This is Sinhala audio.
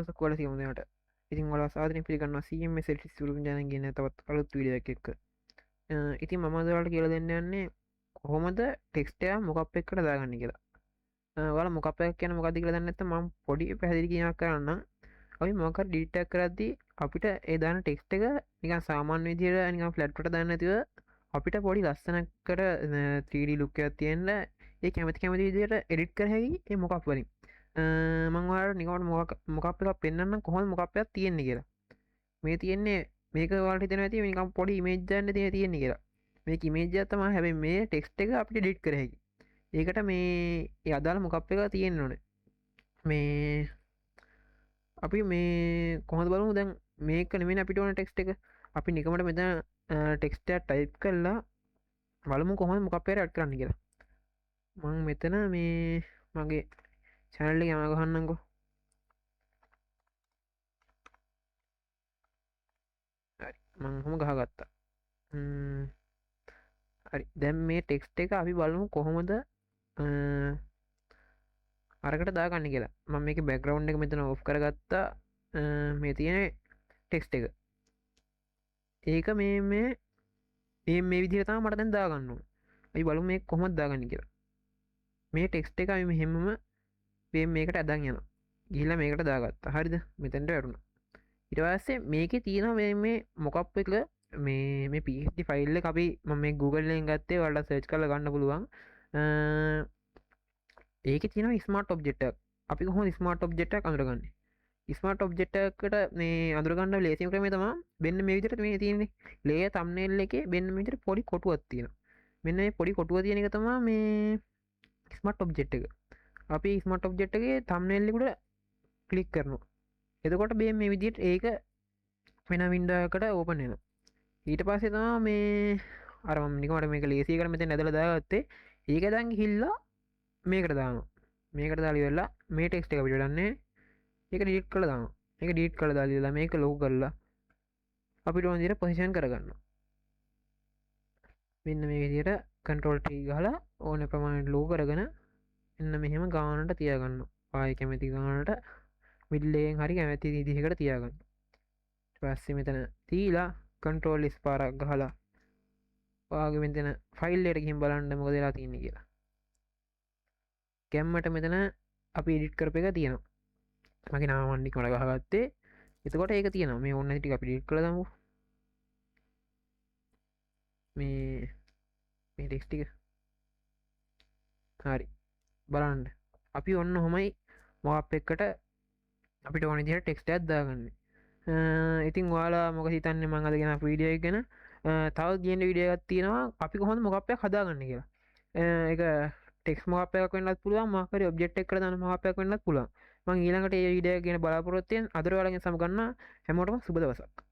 දවසක් ඔයාලා සියුම්දේට. ඉතින් ඔයාලා සාදරයෙන් පිළිගන්නවා CMS Electric Solution channel කියන තවත් අලුත් වීඩියෝ එකක් එක්ක. ඉතින් මම අද ඔයාලට කියලා දෙන්න යන්නේ කොහොමද ටෙක්ස්ට් එක මොකක් එක්කද දාගන්නේ කියලා. ඔයාලා මොකක් එකක් කියන්නේ මොකක්ද කියලා දන්නේ නැත්නම් මම පොඩි පැහැදිලි කිරීමක් කරන්නම්. අපි මොකක් හරි ඩිලීට් එකක් කරද්දී අපිට ඒ දාන ටෙක්ස්ට් එක නිකන් සාමාන්‍ය විදිහට නිකන් ෆ්ලැට් වට දාන්න නැතිව අපිට පොඩි ලස්සනකට 3D ලුක් එකක් තියෙන්න ඒ කැමති විදිහට එඩිට් කර හැකි ඒ මොකක් වලින්. මම ඔයාලට නිකන් මොකක් එකක් පෙන්නන්නම් කොහොමද මොකක් එකක් තියෙන්නේ කියලා. මේ තියෙන්නේ මේක ඔයාලට හිතෙනවා ඇති නිකන් පොඩි ඉමේජ් එකක් තියෙන්නේ කියලා. මේක ඉමේජ් එකක් තමයි. හැබැයි මේ ටෙක්ස්ට් එක අපිට එඩිට් කර හැකි. ඒකට මේ ඒ අදාළ මොකක් එක තියෙන්න ඕනේ. මේ අපි මේ කොහොමද බලමු. දැන් මේක නෙමෙයි අපිට ඕන ටෙක්ස්ට් එක. අපි නිකමට මෙතන ටෙක්ස්ට් එක ටයිප් කරලා බලමු කොහොමද මොකක් එකක් ඇඩ් කරන්න කියලා. මම මෙතන මේ මගේ channel එක යම ගහන්නම්කෝ. හරි මම කොහොම ගහගත්තා. හරි දැන් මේ ටෙක්ස්ට් එක අපි බලමු කොහොමද අරකට දාගන්න කියලා. මම මේකේ බෑග්ග්‍රවුන්ඩ් එක මෙතන ඔෆ් කරගත්තා. මේ තියෙන ටෙක්ස්ට් එක. ඒක මේ විදිහට තමයි මට දැන් දාගන්න ඕන. අපි බලමු මේක කොහොමද දාගන්නේ කියලා. මේ ටෙක්ස්ට් එක අපි මෙහෙමම මේකට අදන් යනවා. ගිහිල්ලා මේකට දාගත්තා. හරිද? මෙතෙන්ට වැටුණා. ඊට පස්සේ මේකේ තියෙනවා මේ මොකක් එක මේ PNG ෆයිල් එක අපි මම මේ Google එකෙන් ගත්තේ. ඔයාලට සර්ච් කරලා ගන්න පුළුවන්. ඒකේ තියෙනවා ස්මාර්ට් ඔබ්ජෙක්ට් එකක්. අපි කොහොමද ස්මාර්ට් ඔබ්ජෙක්ට් එකක් අඳුරගන්නේ? ස්මාර්ට් ඔබ්ජෙක්ට් එකකට මේ අඳුරගන්න ලේසිම ක්‍රමය තමයි මෙන්න මේ විදිහට මේ තියෙන්නේ. ලේයර් thumbnail එකේ මෙන්න මේ විදිහට පොඩි කොටුවක් තියෙනවා. මෙන්න මේ පොඩි කොටුව තියෙන එක තමයි මේ ස්මාර්ට් ඔබ්ජෙක්ට් එක. අපි ස්මාර්ට් ඔබ්ජෙක්ට් එකේ thumbnail එකට ක්ලික් කරනවා. එතකොට මේ විදිහට ඒක වෙන වින්ඩෝ එකකට ඕපන් වෙනවා. ඊට පස්සේ තමයි මේ අර මම නිකමට මේක ලේසියකට මෙතන ඇදලා දාගත්තේ. ඒක දැන් ගිහිල්ලා මේකට දානවා. මේකට දාලා ඉවරලා මේ ටෙක්ස්ට් එක අපිට වැඩන්නේ. ඒක ඩිලීට් කරලා දානවා. මේක ඩිලීට් කරලා දාලා මේක ලොකු කරලා අපිට ඕන විදිහට පොසිෂන් කරගන්නවා. මෙන්න මේ විදිහට control T ගහලා ඕන ප්‍රමාණයට ලොකු කරගෙන එන්න මෙහෙම ගානට තියාගන්නවා. ආයෙ කැමති ගානට මිඩල් එකෙන් හරි කැමති විදිහකට තියාගන්න. ඊට පස්සේ මෙතන තියලා control S පාරක් ගහලා ඔයාගේ මෙතන ෆයිල් එකට ගිහින් බලන්න මොකද වෙලා තියෙන්නේ කියලා. කැම්මට මෙතන අපි එඩිට් කරපු එක තියෙනවා. මගේ නම මන්නික මට ගහගත්තේ. එතකොට ඒක තියෙනවා. මේ ඕන නැති ටික අපි ඩිලීට් කරලා දාමු. මේ ටෙක්ස්ට් ටික. හරි. බලන්න. අපි ඔන්න ඔහමයි මොකක් එක්කට අපිට ඕන විදිහට ටෙක්ස්ට් එකක් දාගන්නේ. ඉතින් ඔයාලා මොකද හිතන්නේ මම අද ගෙන වීඩියෝ එක ගැන? තව කියන වීඩියෝ එකක් තියෙනවා අපි කොහොමද මොකක් එකක් හදාගන්නේ කියලා. ඒක ටෙක්ස් මොකක් එකක් වෙන්නත් පුළුවන්. මොකක් හරි ඔබ්ජෙක්ට් එකකට දාන මොකක් එකක් වෙන්නත් පුළුවන්. මම ඊළඟට මේ වීඩියෝ එක ගැන බලාපොරොත්තු වෙන අදට ඔයාලගෙන් සමු ගන්න හැමෝටම සුබ දවසක්.